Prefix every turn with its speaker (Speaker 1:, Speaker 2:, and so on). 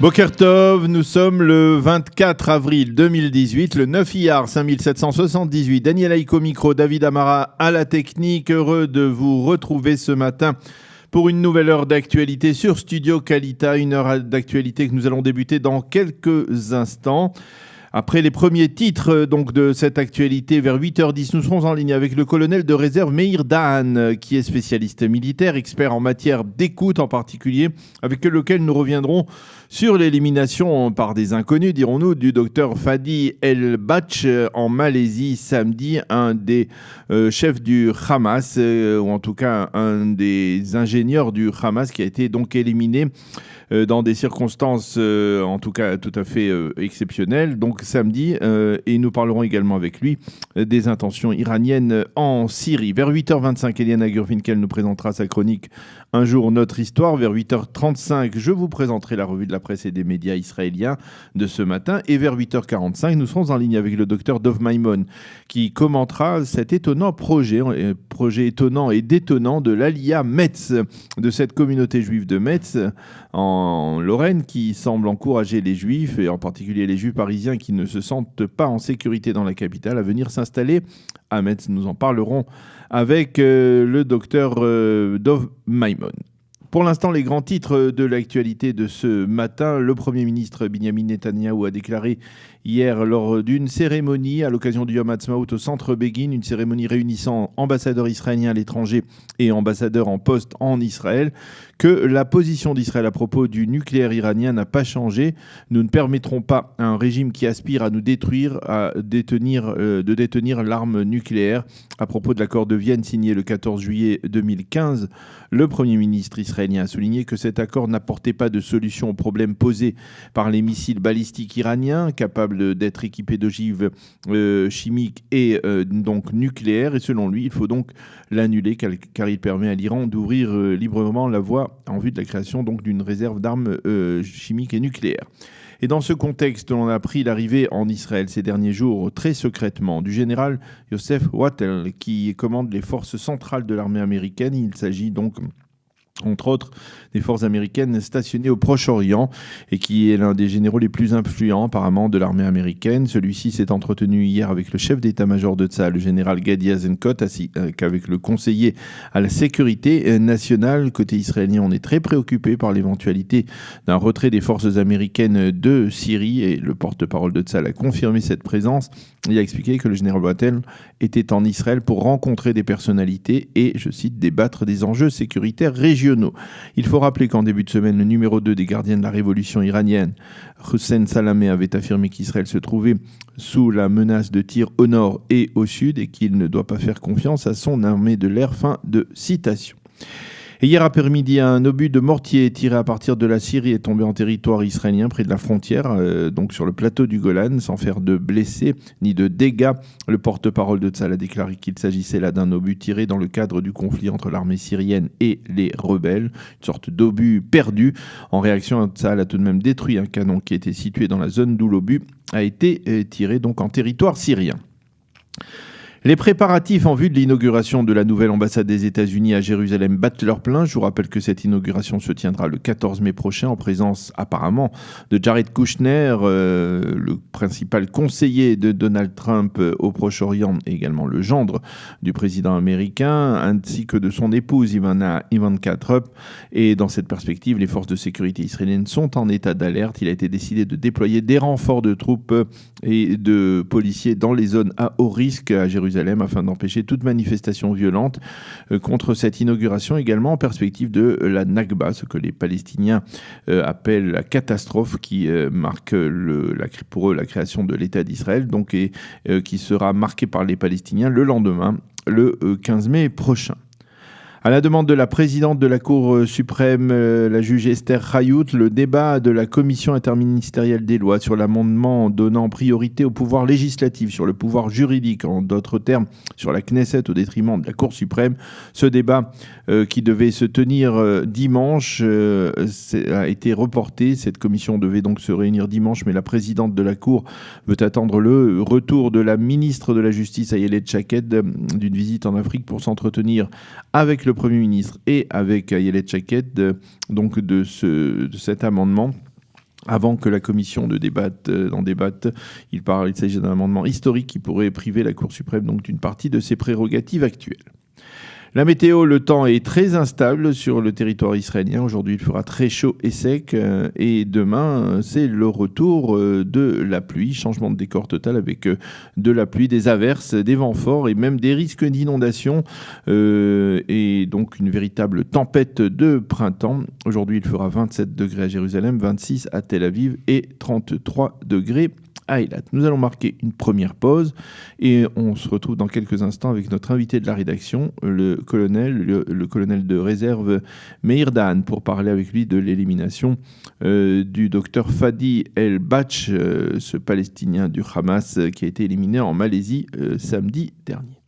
Speaker 1: Boker Tov, nous sommes le 24 avril 2018, le 9 Iyar 5778. Daniel Aïko micro, David Amara à la technique. Heureux de vous retrouver ce matin pour une nouvelle heure d'actualité sur Studio Kalita. Une heure d'actualité que nous allons débuter dans quelques instants. Après les premiers titres donc, de cette actualité, vers 8h10, nous serons en ligne avec le colonel de réserve Meir Dahan, qui est spécialiste militaire, expert en matière d'écoute en particulier, avec lequel nous reviendrons sur l'élimination par des inconnus, dirons-nous, du docteur Fadi El-Bach en Malaisie samedi, un des chefs du Hamas, ou en tout cas un des ingénieurs du Hamas qui a été donc éliminé dans des circonstances en tout cas tout à fait exceptionnelles, donc samedi, et nous parlerons également avec lui des intentions iraniennes en Syrie. Vers 8h25, Eliana Gurfinkel nous présentera sa chronique Un jour notre histoire. Vers 8h35, je vous présenterai la revue de la presse et des médias israéliens de ce matin, et vers 8h45, nous serons en ligne avec le docteur Dov Maimon qui commentera cet étonnant projet étonnant et détonnant de l'Aliyah Metz, de cette communauté juive de Metz en Lorraine, qui semble encourager les juifs, et en particulier les juifs parisiens qui ne se sentent pas en sécurité dans la capitale, à venir s'installer à Metz. Nous en parlerons avec le docteur Dov Maimon. Pour l'instant, les grands titres de l'actualité de ce matin. Le Premier ministre Binyamin Netanyahou a déclaré hier lors d'une cérémonie à l'occasion du Yom Ha'atzmaut au centre Begin, une cérémonie réunissant ambassadeurs israéliens à l'étranger et ambassadeurs en poste en Israël, que la position d'Israël à propos du nucléaire iranien n'a pas changé. Nous ne permettrons pas à un régime qui aspire à nous détruire de détenir l'arme nucléaire. À propos de l'accord de Vienne signé le 14 juillet 2015, le Premier ministre israélien a souligné que cet accord n'apportait pas de solution aux problèmes posés par les missiles balistiques iraniens, capables d'être équipés d'ogives chimiques et donc nucléaires. Et selon lui, il faut donc l'annuler car il permet à l'Iran d'ouvrir librement la voie en vue de la création donc d'une réserve d'armes chimiques et nucléaires. Et dans ce contexte, on a appris l'arrivée en Israël ces derniers jours, très secrètement, du général Yosef Wattel, qui commande les forces centrales de l'armée américaine. Il s'agit donc entre autres des forces américaines stationnées au Proche-Orient, et qui est l'un des généraux les plus influents apparemment de l'armée américaine. Celui-ci s'est entretenu hier avec le chef d'état-major de Tsahal, le général Gadi Eisenkot, ainsi qu'avec le conseiller à la sécurité nationale. Côté israélien, on est très préoccupé par l'éventualité d'un retrait des forces américaines de Syrie, et le porte-parole de Tsahal a confirmé cette présence. Il a expliqué que le général Wattel était en Israël pour rencontrer des personnalités et, je cite, débattre des enjeux sécuritaires régionaux. Il faut rappeler qu'en début de semaine, le numéro 2 des gardiens de la révolution iranienne, Hossein Salameh, avait affirmé qu'Israël se trouvait sous la menace de tirs au nord et au sud et qu'il ne doit pas faire confiance à son armée de l'air. Fin de citation. Et hier après-midi, un obus de mortier tiré à partir de la Syrie est tombé en territoire israélien près de la frontière, donc sur le plateau du Golan, sans faire de blessés ni de dégâts. Le porte-parole de Tsahal a déclaré qu'il s'agissait là d'un obus tiré dans le cadre du conflit entre l'armée syrienne et les rebelles, une sorte d'obus perdu. En réaction, Tsahal a tout de même détruit un canon qui était situé dans la zone d'où l'obus a été tiré, donc en territoire syrien. Les préparatifs en vue de l'inauguration de la nouvelle ambassade des États-Unis à Jérusalem battent leur plein. Je vous rappelle que cette inauguration se tiendra le 14 mai prochain en présence apparemment de Jared Kushner, le principal conseiller de Donald Trump au Proche-Orient, et également le gendre du président américain, ainsi que de son épouse Ivanka Trump. Et dans cette perspective, les forces de sécurité israéliennes sont en état d'alerte. Il a été décidé de déployer des renforts de troupes et de policiers dans les zones à haut risque à Jérusalem, afin d'empêcher toute manifestation violente contre cette inauguration, également en perspective de la Nakba, ce que les Palestiniens appellent la catastrophe qui marque pour eux la création de l'État d'Israël, donc, et qui sera marquée par les Palestiniens le lendemain, le 15 mai prochain. À la demande de la présidente de la Cour suprême, la juge Esther Hayout, le débat de la commission interministérielle des lois sur l'amendement donnant priorité au pouvoir législatif sur le pouvoir juridique, en d'autres termes sur la Knesset au détriment de la Cour suprême, ce débat qui devait se tenir dimanche a été reporté. Cette commission devait donc se réunir dimanche, mais la présidente de la Cour veut attendre le retour de la ministre de la Justice, Ayelet Shaked, d'une visite en Afrique pour s'entretenir avec le Premier ministre et avec Ayelet Shaked donc de cet amendement Avant que la commission d'en débatte, il s'agit d'un amendement historique qui pourrait priver la Cour suprême donc d'une partie de ses prérogatives actuelles. La météo, le temps est très instable sur le territoire israélien. Aujourd'hui, il fera très chaud et sec. Et demain, c'est le retour de la pluie. Changement de décor total avec de la pluie, des averses, des vents forts et même des risques d'inondation. Et donc une véritable tempête de printemps. Aujourd'hui, il fera 27 degrés à Jérusalem, 26 à Tel Aviv et 33 degrés à Eilat. Nous allons marquer une première pause et on se retrouve dans quelques instants avec notre invité de la rédaction, le colonel de réserve Meir Dahan, pour parler avec lui de l'élimination du docteur Fadi El-Batch, ce Palestinien du Hamas qui a été éliminé en Malaisie samedi dernier.